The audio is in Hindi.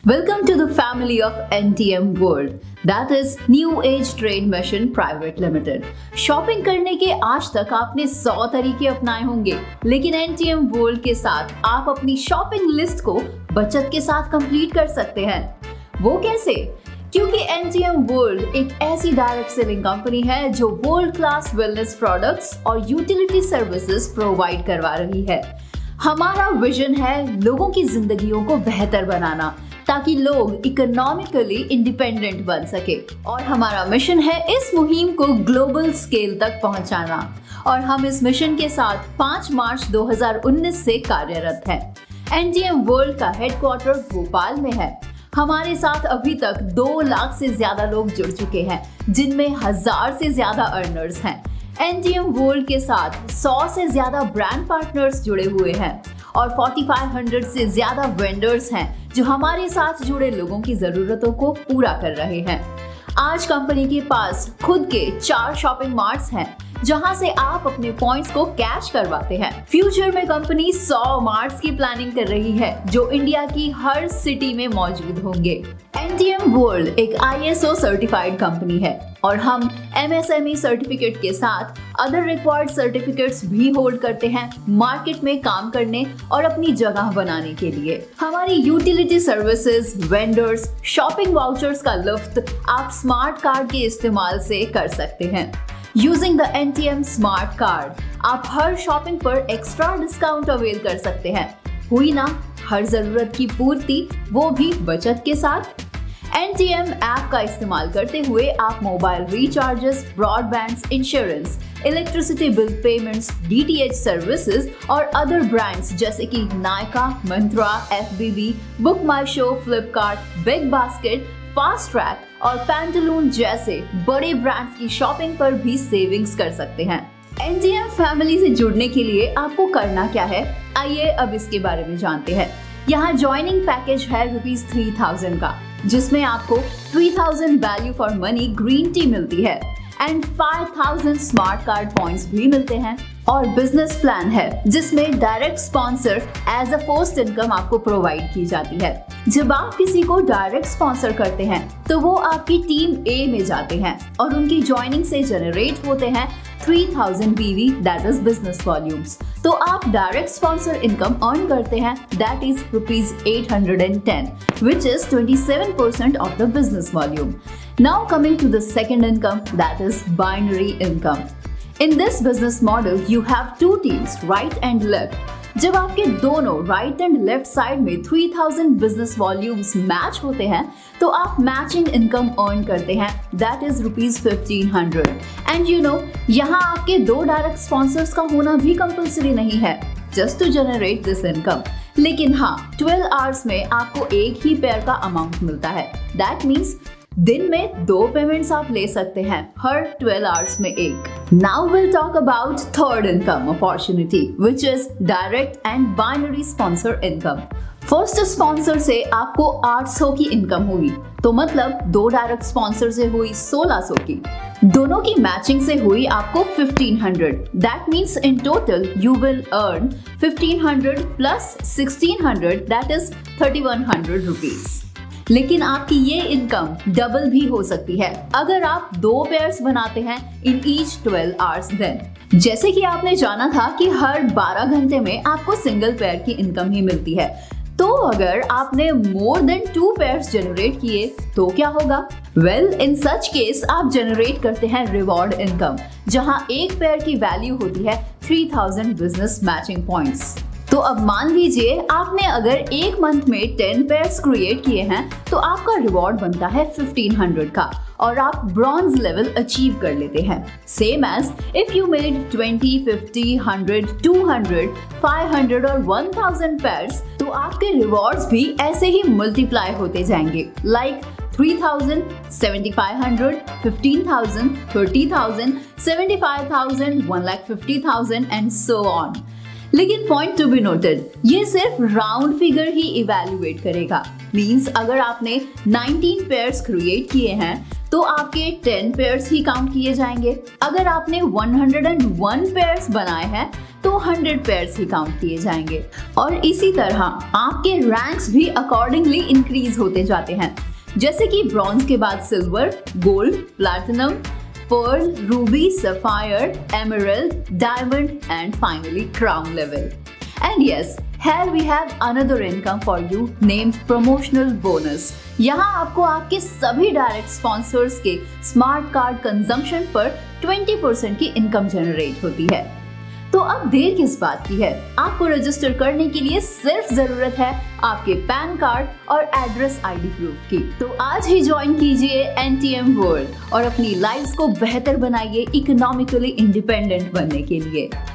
Welcome to the family of NTM World, that is New Age Trade Mission Private Limited. Shopping करने के आज तक आपने 100 तरीके अपनाए होंगे, लेकिन NTM World के साथ आप अपनी शॉपिंग लिस्ट को बचत के साथ कंप्लीट कर सकते हैं। वो कैसे? क्योंकि NTM World एक ऐसी डायरेक्ट सेलिंग कंपनी है जो वर्ल्ड क्लास वेलनेस प्रोडक्ट्स और यूटिलिटी सर्विसेज प्रोवाइड करवा रही है। हमारा विजन है लोगों की जिंदगियों को बेहतर बनाना ताकि लोग इकोनॉमिकली इंडिपेंडेंट बन सके, और हमारा मिशन है इस मुहिम को ग्लोबल स्केल तक पहुंचाना। और हम इस मिशन के साथ 5 मार्च 2019 से कार्यरत हैं। NTM वर्ल्ड का हेडक्वार्टर भोपाल में है। हमारे साथ अभी तक 2 लाख से ज्यादा लोग जुड़ चुके हैं, जिनमें 1000 से ज्यादा अर्नर्स हैं। NTM वर्ल्ड के साथ 100 से ज्यादा ब्रांड पार्टनर्स जुड़े हुए हैं और 4500 से ज्यादा वेंडर्स हैं जो हमारे साथ जुड़े लोगों की जरूरतों को पूरा कर रहे हैं। आज कंपनी के पास खुद के 4 शॉपिंग मार्ट्स हैं जहां से आप अपने पॉइंट्स को कैश करवाते हैं। फ्यूचर में कंपनी 100 मार्ट्स की प्लानिंग कर रही है जो इंडिया की हर सिटी में मौजूद होंगे। NTM वर्ल्ड एक ISO सर्टिफाइड कंपनी है और हम MSME सर्टिफिकेट के साथ अदर रिक्वायर्ड सर्टिफिकेट्स भी होल्ड करते हैं मार्केट में काम करने और अपनी जगह बनाने के लिए। हमारी utility services, vendors, shopping vouchers का लुत्फ आप स्मार्ट कार्ड के इस्तेमाल से कर सकते हैं। Using the NTM smart card आप हर शॉपिंग पर एक्स्ट्रा डिस्काउंट अवेल कर सकते हैं। हुई ना हर जरूरत की पूर्ति, वो भी बचत के साथ। NTM ऐप का इस्तेमाल करते हुए आप mobile recharges, broadband, insurance, electricity bill payments, DTH services और अदर ब्रांड्स जैसे कि Nykaa, Myntra, FBB, book my show, Flipkart, big basket, fast track और पैंटालून जैसे बड़े ब्रांड्स की शॉपिंग पर भी सेविंग्स कर सकते हैं। NTM फैमिली से जुड़ने के लिए आपको करना क्या है, आइए अब इसके बारे में जानते हैं। यहाँ ज्वाइनिंग पैकेज है ₹3000 का, जिसमें आपको 3000 value for money green tea मिलती है एंड 5000 स्मार्ट कार्ड पॉइंट्स भी मिलते हैं। और बिजनेस प्लान है जिसमें direct sponsor as a first income आपको प्रोवाइड की जाती है। जब आप किसी को डायरेक्ट स्पॉन्सर करते हैं तो वो आपकी टीम A में जाते हैं और उनकी ज्वाइनिंग से जनरेट होते हैं 3000 BV, that is business volumes. तो आप डायरेक्ट स्पॉन्सर इनकम अर्न करते हैं, that is ₹810, which is 27% of the business volume. Now coming to the second income, that is binary income. In this business model, you have 2 teams, right and left. जब आपके दोनों राइट एंड लेफ्ट साइड में 3000 बिजनेस वॉल्यूम्स मैच होते हैं तो आप मैचिंग इनकम अर्न करते हैं, that is ₹1500। And you know, यहाँ आपके 2 डायरेक्ट स्पॉन्सर्स का होना भी कंपल्सरी नहीं है just to generate this income. लेकिन हाँ, 12 आवर्स में आपको एक ही पेयर का अमाउंट मिलता है, दैट मीन्स दिन में 2 पेमेंट्स आप ले सकते हैं, हर 12 आवर्स में एक। Now we'll talk about third income opportunity, which is direct and binary sponsor income. First sponsor से आपको 800 की इनकम हुई, तो मतलब 2 डायरेक्ट स्पॉन्सर से हुई 1600 की। दोनों की मैचिंग से हुई आपको 1500। That means in total you will earn 1500 plus 1600, that is 3100 rupees. लेकिन आपकी ये इनकम डबल भी हो सकती है अगर आप 2 पेयर्स बनाते हैं इन ईच 12 आवर्स देन। जैसे कि आपने जाना था कि हर 12 घंटे में आपको सिंगल पेयर की इनकम ही मिलती है, तो अगर आपने मोर देन 2 पेयर्स जनरेट किए तो क्या होगा? वेल, इन सच केस आप जनरेट करते हैं रिवॉर्ड इनकम, जहां एक पेयर की वैल्यू होती है 3000 बिजनेस मैचिंग पॉइंट्स। तो अब मान लीजिए आपने अगर एक मंथ में 10 पेयर्स क्रिएट किए हैं तो आपका रिवॉर्ड बनता है 1500 का और आप ब्रॉन्ज लेवल अचीव कर लेते हैं। Same as if you made 20, 50, 100, 200, 500 और 1000 पेयर्स, तो आपके रिवॉर्ड्स भी ऐसे ही मल्टीप्लाई होते जाएंगे, लाइक 3000, 7500, 15000, 30000, 75000, 1,50,000 एंड सो ऑन। लेकिन पॉइंट टू बी नोटेड, ये सिर्फ राउंड फिगर ही इवैल्यूएट करेगा। मींस अगर आपने 19 पेयर्स क्रिएट किए हैं तो तो आपके 10 पेयर्स ही काउंट किए जाएंगे। अगर आपने 101 पेयर्स बनाए हैं तो 100 पेयर्स ही काउंट किए जाएंगे। और इसी तरह आपके रैंक्स भी अकॉर्डिंगली इंक्रीज होते जाते हैं, जैसे कि ब्रॉन्ज के बाद silver, gold, platinum, pearl, ruby, sapphire, emerald, diamond and finally crown level. And yes, here we have another income for you named promotional bonus. यहाँ आपको आपके सभी डायरेक्ट स्पॉन्सर्स के स्मार्ट कार्ड कंजम्पशन पर 20% की इनकम जनरेट होती है। तो अब देर किस बात की है? आपको रजिस्टर करने के लिए सिर्फ जरूरत है आपके पैन कार्ड और एड्रेस आईडी प्रूफ की। तो आज ही ज्वाइन कीजिए NTM वर्ल्ड और अपनी लाइफ को बेहतर बनाइए इकोनॉमिकली इंडिपेंडेंट बनने के लिए।